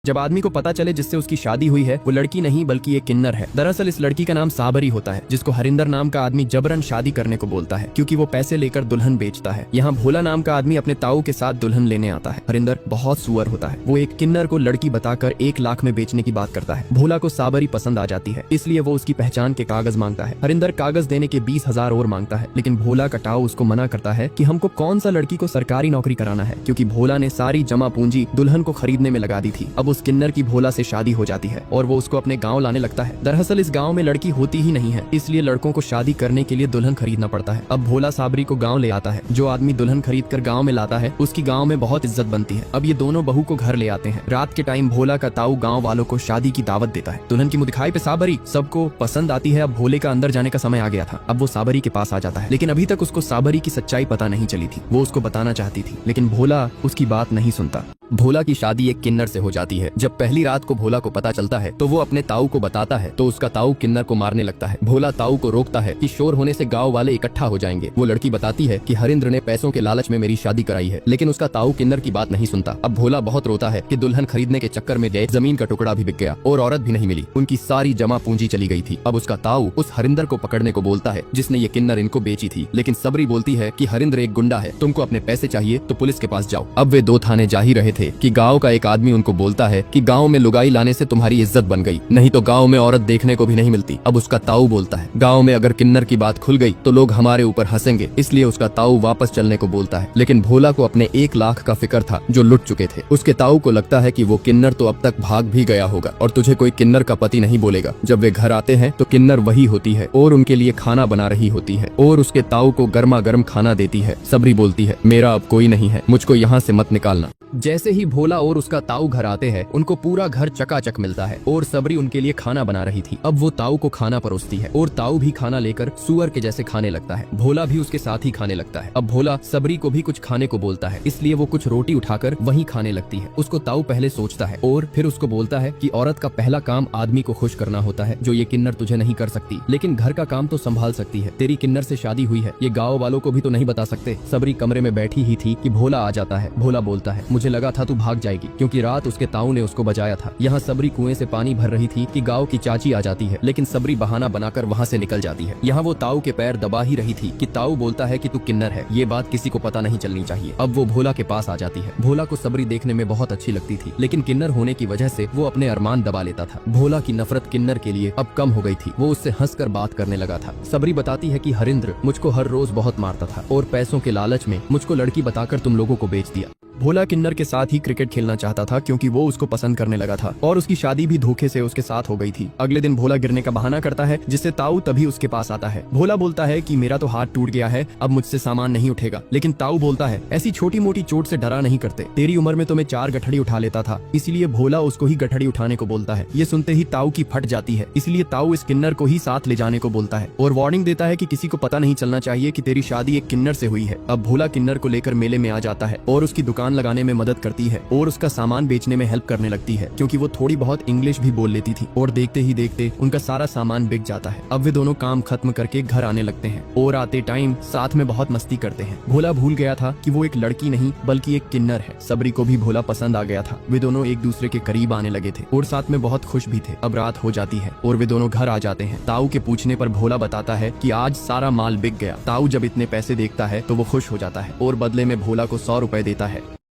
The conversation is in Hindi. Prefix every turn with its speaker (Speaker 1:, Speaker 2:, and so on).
Speaker 1: जब आदमी को पता चले जिससे उसकी शादी हुई है वो लड़की नहीं बल्कि एक किन्नर है। दरअसल इस लड़की का नाम साबरी होता है, जिसको हरिंदर नाम का आदमी जबरन शादी करने को बोलता है क्योंकि वो पैसे लेकर दुल्हन बेचता है। यहाँ भोला नाम का आदमी अपने ताऊ के साथ दुल्हन लेने आता है। हरिंदर बहुत सुअर होता है, वो एक किन्नर को लड़की बताकर 1 लाख में बेचने की बात करता है। भोला को साबरी पसंद आ जाती है, इसलिए वो उसकी पहचान के कागज मांगता है। हरिंदर कागज देने के 20,000 और मांगता है, लेकिन भोला का ताऊ उसको मना करता है कि हमको कौन सा लड़की को सरकारी नौकरी कराना है, क्योंकि भोला ने सारी जमा पूंजी दुल्हन को खरीदने में लगा दी थी। अब उस किन्नर की भोला से शादी हो जाती है और वो उसको अपने गांव लाने लगता है। दरअसल इस गांव में लड़की होती ही नहीं है, इसलिए लड़कों को शादी करने के लिए दुल्हन खरीदना पड़ता है। अब भोला साबरी को गांव ले आता है। जो आदमी दुल्हन खरीद कर गांव में लाता है उसकी गांव में बहुत इज्जत बनती है। अब ये दोनों बहू को घर ले आते हैं। रात के टाइम भोला का ताऊ गाँव वालों को शादी की दावत देता है। दुल्हन की मुँह दिखाई पे साबरी सबको पसंद आती है। अब भोले का अंदर जाने का समय आ गया था। अब वो साबरी के पास आ जाता है, लेकिन अभी तक उसको साबरी की सच्चाई पता नहीं चली थी। वो उसको बताना चाहती थी, लेकिन भोला उसकी बात नहीं सुनता। भोला की शादी एक किन्नर से हो जाती है। जब पहली रात को भोला को पता चलता है तो वो अपने ताऊ को बताता है, तो उसका ताऊ किन्नर को मारने लगता है। भोला ताऊ को रोकता है कि शोर होने से गांव वाले इकट्ठा हो जाएंगे। वो लड़की बताती है कि हरिंद्र ने पैसों के लालच में मेरी शादी कराई है, लेकिन उसका ताऊ किन्नर की बात नहीं सुनता। अब भोला बहुत रोता है कि दुल्हन खरीदने के चक्कर में गए जमीन का टुकड़ा भी बिक गया और औरत भी नहीं मिली, उनकी सारी जमा पूंजी चली गई थी। अब उसका ताऊ उस हरिंदर को पकड़ने को बोलता है जिसने ये किन्नर इनको बेची थी, लेकिन सबरी बोलती है कि हरिंद्र एक गुंडा है, तुमको अपने पैसे चाहिए तो पुलिस के पास जाओ। अब वे 2 थाने जा ही रहे थे कि गाँव का एक आदमी उनको बोलता है कि गांव में लुगाई लाने से तुम्हारी इज्जत बन गई, नहीं तो गांव में औरत देखने को भी नहीं मिलती। अब उसका ताऊ बोलता है गांव में अगर किन्नर की बात खुल गई तो लोग हमारे ऊपर हंसेंगे, इसलिए उसका ताऊ वापस चलने को बोलता है। लेकिन भोला को अपने 1 लाख का फिक्र था जो लुट चुके थे। उसके ताऊ को लगता है कि वो किन्नर तो अब तक भाग भी गया होगा और तुझे कोई किन्नर का पति नहीं बोलेगा। जब वे घर आते हैं तो किन्नर वही होती है और उनके लिए खाना बना रही होती है और उसके ताऊ को गर्मा गर्म खाना देती है। सबरी बोलती है मेरा अब कोई नहीं है, मुझको यहाँ से मत निकालना। जैसे ही भोला और उसका ताऊ घर आते हैं उनको पूरा घर चकाचक मिलता है और सबरी उनके लिए खाना बना रही थी। अब वो ताऊ को खाना परोसती है और ताऊ भी खाना लेकर सुअर के जैसे खाने लगता है। भोला भी उसके साथ ही खाने लगता है। अब भोला सबरी को भी कुछ खाने को बोलता है, इसलिए वो कुछ रोटी उठाकर वहीं खाने लगती है। उसको ताऊ पहले सोचता है और फिर उसको बोलता है कि औरत का पहला काम आदमी को खुश करना होता है, जो ये किन्नर तुझे नहीं कर सकती, लेकिन घर का काम तो संभाल सकती है। तेरी किन्नर से शादी हुई है, ये गाँव वालों को भी तो नहीं बता सकते। सबरी कमरे में बैठी ही थी कि भोला आ जाता है। भोला बोलता है मुझे लगा था तू भाग जाएगी, क्योंकि रात उसके ताऊ ने उसको बचाया था। यहाँ सबरी कुएं से पानी भर रही थी कि गांव की चाची आ जाती है, लेकिन सबरी बहाना बनाकर वहाँ से निकल जाती है। यहाँ वो ताऊ के पैर दबा ही रही थी कि ताऊ बोलता है कि तू किन्नर है, ये बात किसी को पता नहीं चलनी चाहिए। अब वो भोला के पास आ जाती है। भोला को सबरी देखने में बहुत अच्छी लगती थी, लेकिन किन्नर होने की वजह से वो अपने अरमान दबा लेता था। भोला की नफरत किन्नर के लिए अब कम हो गई थी। वो उससे हंसकर बात करने लगा था। सबरी बताती है कि हरिंद्र मुझको हर रोज बहुत मारता था और पैसों के लालच में मुझको लड़की बताकर तुम लोगों को बेच दिया। भोला किन्नर के साथ ही क्रिकेट खेलना चाहता था क्योंकि वो उसको पसंद करने लगा था और उसकी शादी भी धोखे से उसके साथ हो गई थी। अगले दिन भोला गिरने का बहाना करता है, जिससे ताऊ तभी उसके पास आता है। भोला बोलता है कि मेरा तो हाथ टूट गया है, अब मुझसे सामान नहीं उठेगा, लेकिन ताऊ बोलता है ऐसी छोटी मोटी चोट से डरा नहीं करते, तेरी उम्र में तो मैं 4 गठड़ी उठा लेता था। इसलिए भोला उसको ही गठड़ी उठाने को बोलता है। ये सुनते ही ताऊ की फट जाती है, इसलिए ताऊ इस किन्नर को ही साथ ले जाने को बोलता है और वार्निंग देता है कि किसी को पता नहीं चलना चाहिए कि तेरी शादी एक किन्नर से हुई है। अब भोला किन्नर को लेकर मेले में आ जाता है और उसकी दुकान लगाने में मदद करती है और उसका सामान बेचने में हेल्प करने लगती है, क्योंकि वो थोड़ी बहुत इंग्लिश भी बोल लेती थी। और देखते ही देखते उनका सारा सामान बिक जाता है। अब वे दोनों काम खत्म करके घर आने लगते हैं और आते टाइम साथ में बहुत मस्ती करते हैं। भोला भूल गया था कि वो एक लड़की नहीं बल्कि एक किन्नर है। सबरी को भी भोला पसंद आ गया था। वे दोनों एक दूसरे के करीब आने लगे थे और साथ में बहुत खुश भी थे। अब रात हो जाती है और वे दोनों घर आ जाते हैं। ताऊ के पूछने पर भोला बताता है कि आज सारा माल बिक गया। ताऊ जब इतने पैसे देखता है तो वो खुश हो जाता है और बदले में भोला को 100 रुपए देता है